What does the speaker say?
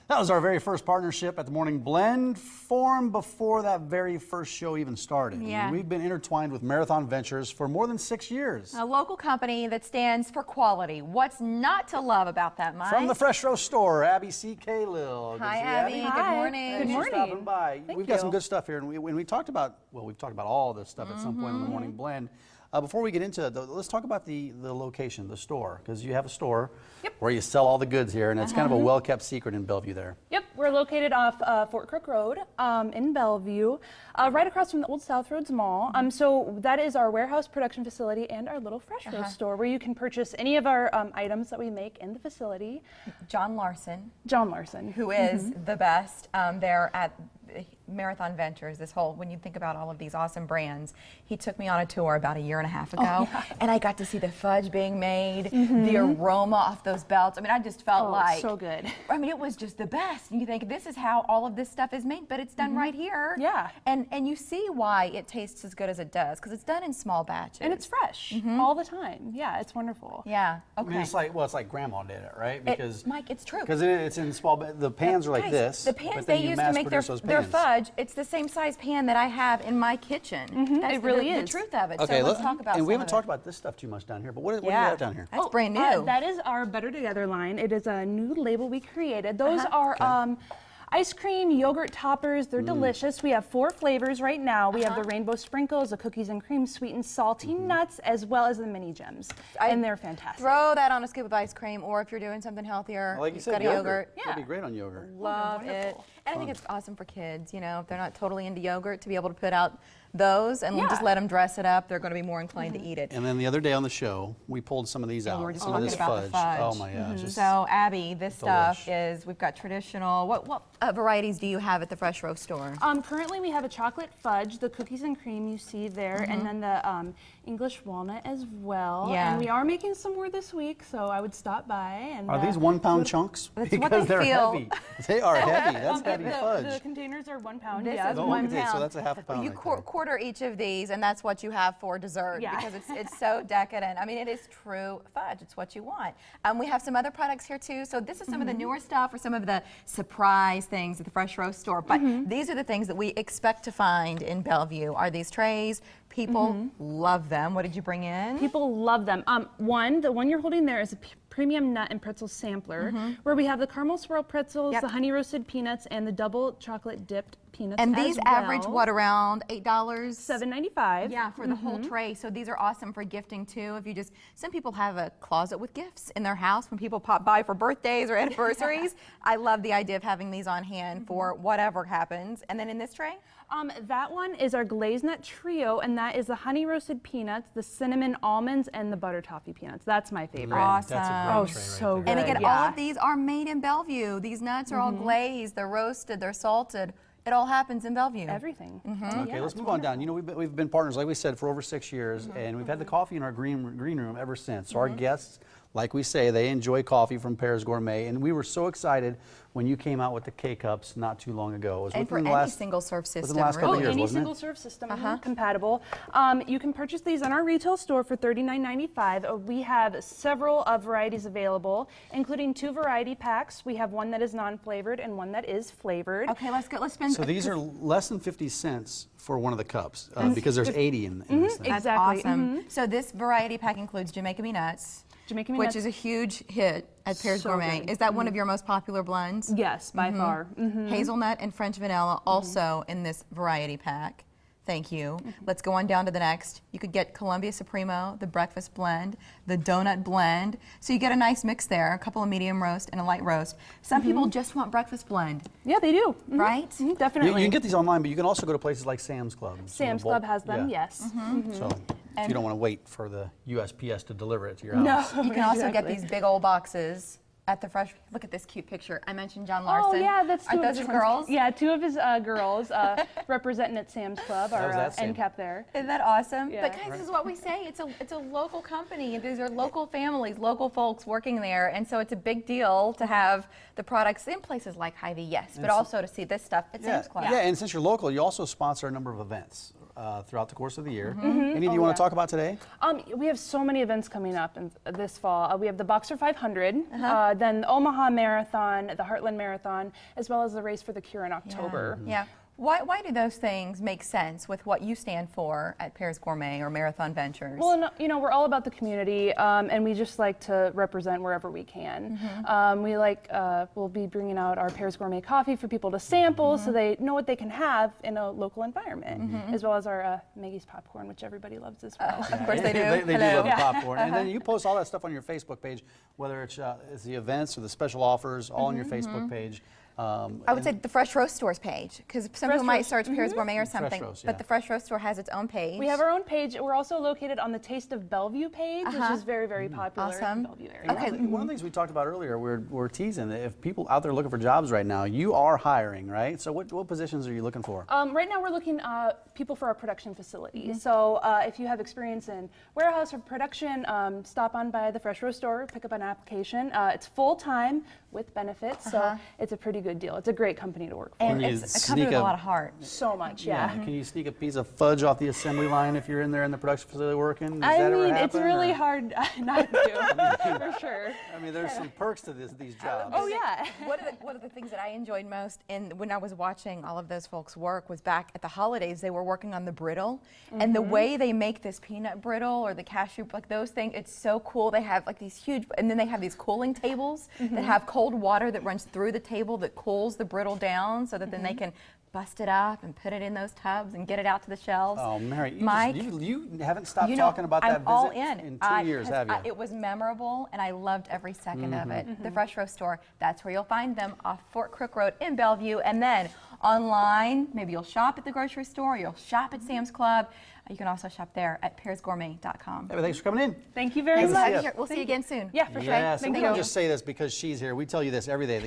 That was our very first partnership at the Morning Blend, formed before that very first show even started. Yeah. We've been intertwined with Marathon Ventures for more than 6 years. A local company that stands for quality. What's not to love about that, Mike? From the Fresh Roast Store, Abby C.K. Lill. Hi, Abby. Good morning. Thanks for stopping by. We've got you. some good stuff here, and we talked about, well, we've talked about all this stuff at some point in the Morning Blend. Before we get into it, though, let's talk about the location, the store, because you have a store where you sell all the goods here, and it's kind of a well-kept secret in Bellevue there. Yep, we're located off Fort Crook Road in Bellevue, right across from the Old South Roads Mall. So that is our warehouse production facility and our little Fresh Roast store where you can purchase any of our items that we make in the facility. John Larson, Who who is the best there at Marathon Ventures. This whole, when you think about all of these awesome brands, he took me on a tour about a year and a half ago, and I got to see the fudge being made, the aroma off those belts. I mean, I just felt like, so good. I mean, it was just the best. And you think, this is how all of this stuff is made, but it's done right here. Yeah. And you see why it tastes as good as it does, because it's done in small batches. And it's fresh all the time. Yeah, it's wonderful. Yeah, okay. I mean, it's like, well, it's like Grandma did it, right? Because Mike, it's true. Because it's in small, the pans are like Guys, this. The pans but they then you use to mass make produce those their pans. fudge, it's the same size pan that I have in my kitchen. That's It really the is. truth of it. Okay, so let's talk about and we some haven't of talked it. about this stuff too much down here, but what do you have down here? That's brand new. That is our Better Together line. It is a new label we created. Those are ice cream yogurt toppers. They're delicious. We have 4 flavors right now. We have the rainbow sprinkles, the cookies and cream, sweet and salty nuts, as well as the mini gems. And they're fantastic. Throw that on a scoop of ice cream, or if you're doing something healthier, Like you you've said, got a yogurt. That'd be great on yogurt. Love it. And I think it's awesome for kids, you know, if they're not totally into yogurt, to be able to put out those and just let them dress it up. They're going to be more inclined to eat it. And then the other day on the show, we pulled some of these out. we were just some of talking this about the fudge. Oh my gosh. Just So, Abby, this stuff delish. is, we've got traditional, what varieties do you have at the Fresh Roast store? Currently we have a chocolate fudge, the cookies and cream you see there, and then the English walnut as well. Yeah. And we are making some more this week, so I would stop by. And Are these 1 pound chunks? That's Because what they they're feel. heavy. They are heavy. That's heavy the fudge. containers are 1 pound. This yeah. is Oh, 1 okay, so pound. that's a half a pound You right there. quarter each of these, and that's what you have for dessert, Yeah. because it's so decadent. I mean, it is true fudge. It's what you want. We have some other products here too. So this is some of the newer stuff, or some of the surprise things at the Fresh Roast store. But these are the things that we expect to find in Bellevue. Are these trays? People love them. What did you bring in? People love them. The one you're holding there is a premium nut and pretzel sampler, where we have the caramel swirl pretzels, the honey roasted peanuts, and the double chocolate dipped peanuts. And as these well. average what, around $8? $7.95. Yeah, for the whole tray. So these are awesome for gifting too. If you just, some people have a closet with gifts in their house when people pop by for birthdays or anniversaries. I love the idea of having these on hand for whatever happens. And then in this tray? That one is our glazed nut trio, and that is the honey roasted peanuts, the cinnamon almonds, and the butter toffee peanuts. That's my favorite. Awesome. That's a great tray so right there. And again, Yeah. all of these are made in Bellevue. These nuts are all glazed, they're roasted, they're salted. It all happens in Bellevue. Everything. Okay, let's move on down. You know, we've been partners, like we said, for over 6 years, and we've had the coffee in our green room ever since. So our guests, like we say, they enjoy coffee from Pear's Gourmet, and we were so excited when you came out with the K-Cups not too long ago. It was And for within the any last, single-serve system, within the last couple of really. years, Any wasn't it? single serve system compatible. You can purchase these in our retail store for $39.95. We have several varieties available, including 2 variety packs. We have one that is non-flavored and one that is flavored. Okay, let's go. Let's spend. So these are less than 50 cents for one of the cups, because there's 80 in this thing. That's Exactly. awesome. So this variety pack includes Jamaica Me Nuts, Jamaica Me which Nuts. is a huge hit at Pear's So Gourmet. good. Is that one of your most popular blends? Yes, by far. Hazelnut and French vanilla also in this variety pack. Thank you. Let's go on down to the next. You could get Columbia Supremo, the breakfast blend, the donut blend. So you get a nice mix there, a couple of medium roast and a light roast. Some people just want breakfast blend, Yeah, they do. right? You Definitely. can get these online, but you can also go to places like Sam's Club. Sam's Club has them, yes. So if you don't want to wait for the USPS to deliver it to your No. house. You can also get exactly. these big old boxes at the Fresh. Look at this cute picture. I mentioned John Oh Larson. yeah, that's 2 Aren't of those his his girls? Yeah, 2 of his girls representing at Sam's Club, our was that Sam? end cap there. Isn't that awesome? Yeah. But guys, this is what we say. It's a local company. These are local families, local folks working there, and so it's a big deal to have the products in places like Hy-Vee, yes, but also to see this stuff at Sam's Club. Yeah, and since you're local, you also sponsor a number of events throughout the course of the year. Any you want to talk about today? We have so many events coming up this fall. We have the Boxer 500, then the Omaha Marathon, the Heartland Marathon, as well as the Race for the Cure in October. Yeah. Why do those things make sense with what you stand for at Pear's Gourmet or Marathon Ventures? Well, you know, we're all about the community, and we just like to represent wherever we can. We'll be bringing out our Pear's Gourmet coffee for people to sample, so they know what they can have in a local environment, as well as our Maggie's popcorn, which everybody loves as well. Of course they do. They do love the popcorn. And then you post all that stuff on your Facebook page, whether it's the events or the special offers, all on your Facebook page. I would say the Fresh Roast Store's page, because some people might search Pear's Gourmet or something, Roast, but the Fresh Roast Store has its own page. We have our own page. We're also located on the Taste of Bellevue page, which is very, very popular in the Bellevue area. Okay. One of the things we talked about earlier, we're teasing that if people out there looking for jobs right now, you are hiring, right? So what positions are you looking for? Right now we're looking people for our production facility. So if you have experience in warehouse or production, stop on by the Fresh Roast Store, pick up an application. It's full-time with benefits, so it's a pretty good deal. It's a great company to work for. And it's a company with a lot of heart. So much, yeah. Can you sneak a piece of fudge off the assembly line if you're in there in the production facility working? Does I that ever mean, happen, it's really or? hard not to, for sure. I mean, there's some perks to these jobs. Oh, yeah. One of the things that I enjoyed most when I was watching all of those folks work was back at the holidays, they were working on the brittle. And the way they make this peanut brittle or the cashew, like those things, it's so cool. They have like these huge, and then they have these cooling tables that have cold water that runs through the table that cools the brittle down so that then they can bust it up and put it in those tubs and get it out to the shelves. Oh, Mary, Mike, you haven't stopped talking about that visit all in 2 years, have you? It was memorable, and I loved every second of it. The Fresh Roast Store, that's where you'll find them off Fort Crook Road in Bellevue. And then online, maybe you'll shop at the grocery store, you'll shop at Sam's Club. You can also shop there at pearsgourmet.com. Hey, thanks for coming in. Thank you very Good to much. see ya. We'll see you again soon. Yeah, for sure. Yes, and Thank we you. don't just say this because she's here. We tell you this every day.